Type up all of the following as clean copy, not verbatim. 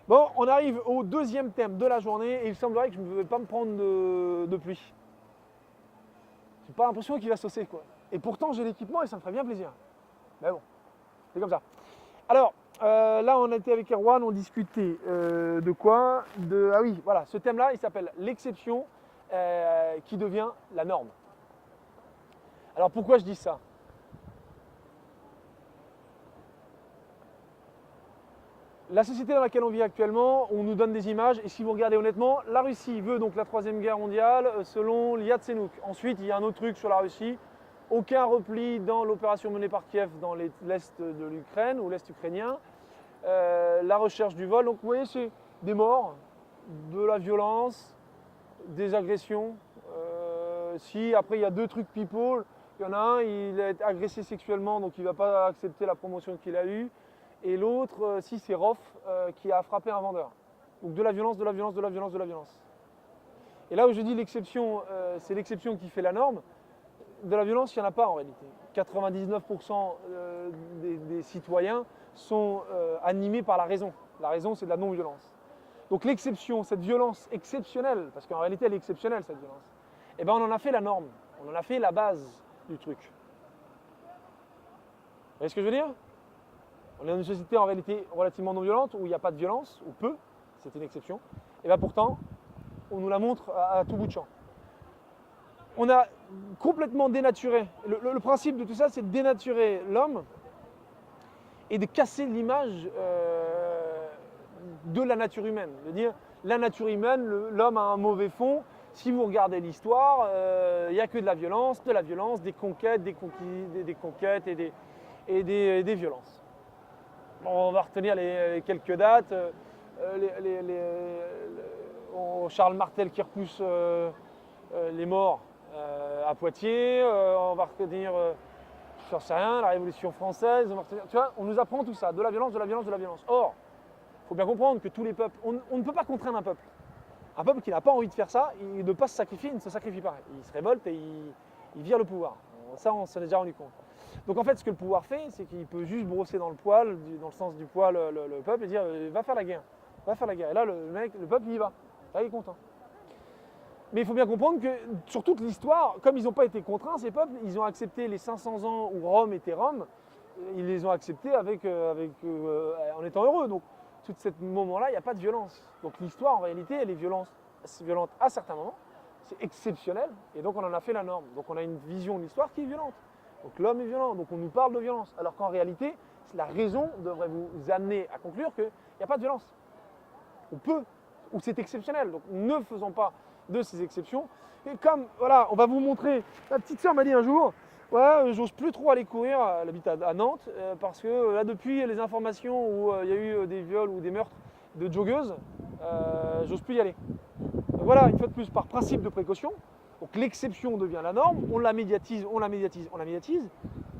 Bon, on arrive au deuxième thème de la journée et il semblerait que je ne vais pas me prendre de pluie. J'ai pas l'impression qu'il va saucer quoi. Et pourtant j'ai l'équipement et ça me ferait bien plaisir. Mais bon, c'est comme ça. Alors, là on était avec Erwan, on discutait de quoi Ah oui, voilà, ce thème-là il s'appelle l'exception qui devient la norme. Alors pourquoi je dis ça? La société dans laquelle on vit actuellement, on nous donne des images, et si vous regardez honnêtement, la Russie veut donc la troisième guerre mondiale selon Yatsenyuk. Ensuite, il y a un autre truc sur la Russie, aucun repli dans l'opération menée par Kiev dans l'est de l'Ukraine ou l'est ukrainien, la recherche du vol. Donc vous voyez, c'est des morts, de la violence, des agressions. Si après il y a deux trucs people, il y en a un, il est agressé sexuellement, donc il ne va pas accepter la promotion qu'il a eue. Et l'autre, si c'est Rof, qui a frappé un vendeur. Donc de la violence, de la violence, de la violence, de la violence. Et là où je dis l'exception, c'est l'exception qui fait la norme, de la violence, il n'y en a pas en réalité. 99% des citoyens sont animés par la raison. La raison, c'est de la non-violence. Donc l'exception, cette violence exceptionnelle, parce qu'en réalité elle est exceptionnelle cette violence, eh ben on en a fait la norme, on en a fait la base du truc. Vous voyez ce que je veux dire? On est dans une société en réalité relativement non violente, où il n'y a pas de violence, ou peu, c'est une exception, et bien pourtant, on nous la montre à tout bout de champ. On a complètement dénaturé, le principe de tout ça, c'est de dénaturer l'homme et de casser l'image de la nature humaine. De dire, la nature humaine, l'homme a un mauvais fond, si vous regardez l'histoire, il n'y a que de la violence, des conquêtes, des conquêtes et des violences. On va retenir les quelques dates. Charles Martel qui repousse les morts à Poitiers. On va retenir, je ne sais rien, la Révolution française. Tu vois, on nous apprend tout ça, de la violence, de la violence, de la violence. Or, il faut bien comprendre que tous les peuples, on ne peut pas contraindre un peuple. Un peuple qui n'a pas envie de faire ça, il ne peut pas se sacrifier, il ne se sacrifie pas. Il se révolte et il vire le pouvoir. Ça, on s'en est déjà rendu compte. Donc en fait, ce que le pouvoir fait, c'est qu'il peut juste brosser dans le poil, dans le sens du poil, le peuple et dire va faire la guerre, va faire la guerre. Et là, le peuple, il y va. Là, il est content. Mais il faut bien comprendre que sur toute l'histoire, comme ils n'ont pas été contraints, ces peuples, ils ont accepté les 500 ans où Rome était Rome, ils les ont acceptés en étant heureux. Donc tout ce moment-là, il n'y a pas de violence. Donc l'histoire, en réalité, elle est violente à certains moments, c'est exceptionnel, et donc on en a fait la norme. Donc on a une vision de l'histoire qui est violente. Donc l'homme est violent, donc on nous parle de violence. Alors qu'en réalité, la raison devrait vous amener à conclure qu'il n'y a pas de violence. On peut, ou c'est exceptionnel. Donc ne faisons pas de ces exceptions. Et comme, voilà, on va vous montrer, ma petite soeur m'a dit un jour, ouais, j'ose plus trop aller courir, elle habite à Nantes, parce que là depuis les informations où il y a eu des viols ou des meurtres de joggeuses, j'ose plus y aller. Donc voilà, une fois de plus, par principe de précaution, donc l'exception devient la norme, on la médiatise, on la médiatise, on la médiatise,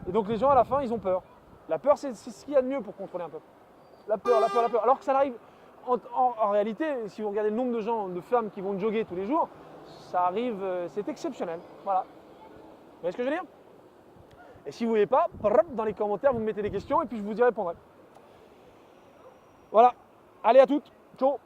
et donc les gens à la fin, ils ont peur. La peur, c'est ce qu'il y a de mieux pour contrôler un peuple. La peur, la peur, la peur. Alors que ça n'arrive, en réalité, si vous regardez le nombre de gens, de femmes qui vont jogger tous les jours, ça arrive, c'est exceptionnel. Voilà. Vous voyez ce que je veux dire? Et si vous ne voyez pas, dans les commentaires, vous me mettez des questions et puis je vous y répondrai. Voilà. Allez, à toutes. Ciao.